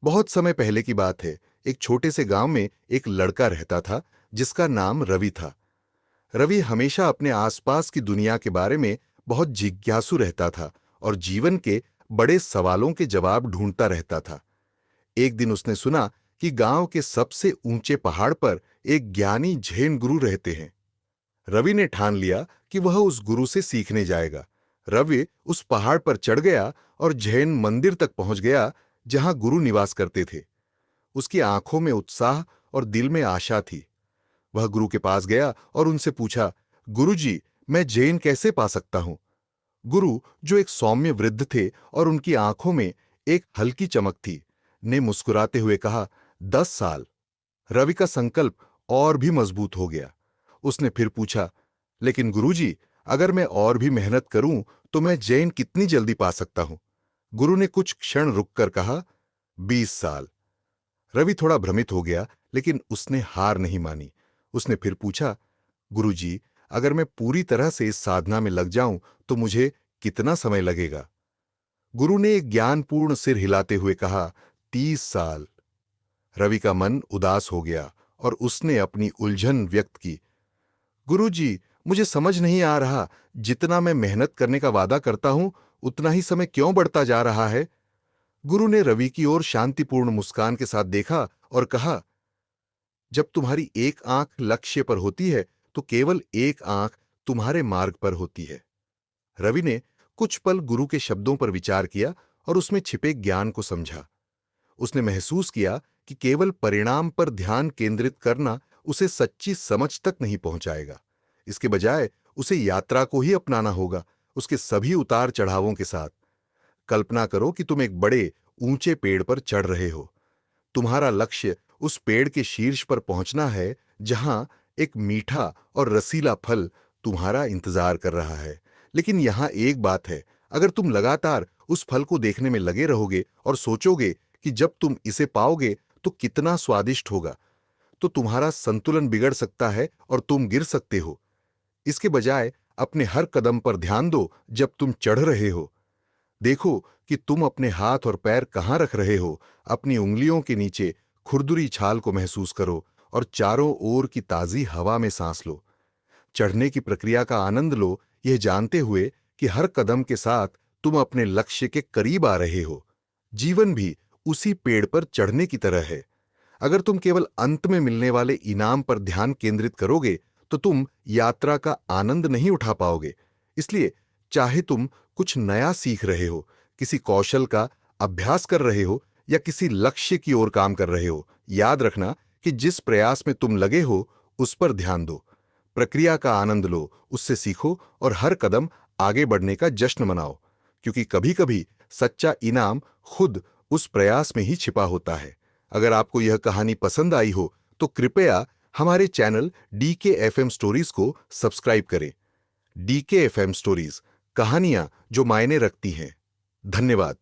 बहुत समय पहले की बात है। एक छोटे से गांव में एक लड़का रहता था जिसका नाम रवि था। रवि हमेशा अपने आसपास की दुनिया के बारे में बहुत जिज्ञासु रहता था और जीवन के बड़े सवालों के जवाब ढूंढता रहता था। एक दिन उसने सुना कि गांव के सबसे ऊंचे पहाड़ पर एक ज्ञानी जैन गुरु रहते हैं। रवि ने ठान लिया कि वह उस गुरु से सीखने जाएगा। रवि उस पहाड़ पर चढ़ गया और जैन मंदिर तक पहुंच गया जहां गुरु निवास करते थे। उसकी आंखों में उत्साह और दिल में आशा थी। वह गुरु के पास गया और उनसे पूछा, गुरुजी, मैं जैन कैसे पा सकता हूं? गुरु, जो एक सौम्य वृद्ध थे और उनकी आंखों में एक हल्की चमक थी, ने मुस्कुराते हुए कहा, 10 साल। रवि का संकल्प और भी मजबूत हो गया। उसने फिर पूछा, लेकिन गुरुजी, अगर मैं और भी मेहनत करूं तो मैं जैन कितनी जल्दी पा सकता हूं? गुरु ने कुछ क्षण रुककर कहा, 20 साल। रवि थोड़ा भ्रमित हो गया, लेकिन उसने हार नहीं मानी। उसने फिर पूछा, गुरुजी, अगर मैं पूरी तरह से इस साधना में लग जाऊं तो मुझे कितना समय लगेगा? गुरु ने एक ज्ञानपूर्ण सिर हिलाते हुए कहा, 30 साल। रवि का मन उदास हो गया और उसने अपनी उलझन व्यक्त की। गुरुजी, मुझे समझ नहीं आ रहा, जितना मैं मेहनत करने का वादा करता हूं उतना ही समय क्यों बढ़ता जा रहा है? गुरु ने रवि की ओर शांतिपूर्ण मुस्कान के साथ देखा और कहा, जब तुम्हारी एक आंख लक्ष्य पर होती है तो केवल एक आंख तुम्हारे मार्ग पर होती है। रवि ने कुछ पल गुरु के शब्दों पर विचार किया और उसमें छिपे ज्ञान को समझा। उसने महसूस किया कि केवल परिणाम पर ध्यान केंद्रित करना उसे सच्ची समझ तक नहीं पहुंचाएगा। इसके बजाय उसे यात्रा को ही अपनाना होगा, उसके सभी उतार चढ़ावों के साथ। कल्पना करो कि तुम एक बड़े ऊंचे पेड़ पर चढ़ रहे हो। तुम्हारा लक्ष्य उस पेड़ के शीर्ष पर पहुंचना है जहां एक मीठा और रसीला फल तुम्हारा इंतजार कर रहा है। लेकिन यहां एक बात है, अगर तुम लगातार उस फल को देखने में लगे रहोगे और सोचोगे कि जब तुम इसे पाओगे तो कितना स्वादिष्ट होगा, तो तुम्हारा संतुलन बिगड़ सकता है और तुम गिर सकते हो। इसके बजाय अपने हर कदम पर ध्यान दो जब तुम चढ़ रहे हो। देखो कि तुम अपने हाथ और पैर कहाँ रख रहे हो। अपनी उंगलियों के नीचे खुरदुरी छाल को महसूस करो और चारों ओर की ताजी हवा में सांस लो। चढ़ने की प्रक्रिया का आनंद लो, यह जानते हुए कि हर कदम के साथ तुम अपने लक्ष्य के करीब आ रहे हो। जीवन भी उसी पेड़ पर चढ़ने की तरह है। अगर तुम केवल अंत में मिलने वाले इनाम पर ध्यान केंद्रित करोगे तो तुम यात्रा का आनंद नहीं उठा पाओगे। इसलिए चाहे तुम कुछ नया सीख रहे हो, किसी कौशल का अभ्यास कर रहे हो या किसी लक्ष्य की ओर काम कर रहे हो, याद रखना कि जिस प्रयास में तुम लगे हो उस पर ध्यान दो। प्रक्रिया का आनंद लो, उससे सीखो और हर कदम आगे बढ़ने का जश्न मनाओ, क्योंकि कभी-कभी सच्चा इनाम खुद उस प्रयास में ही छिपा होता है। अगर आपको यह कहानी पसंद आई हो तो कृपया हमारे चैनल डीके एफएम स्टोरीज को सब्सक्राइब करें। डीके एफएम स्टोरीज, कहानियां जो मायने रखती हैं। धन्यवाद।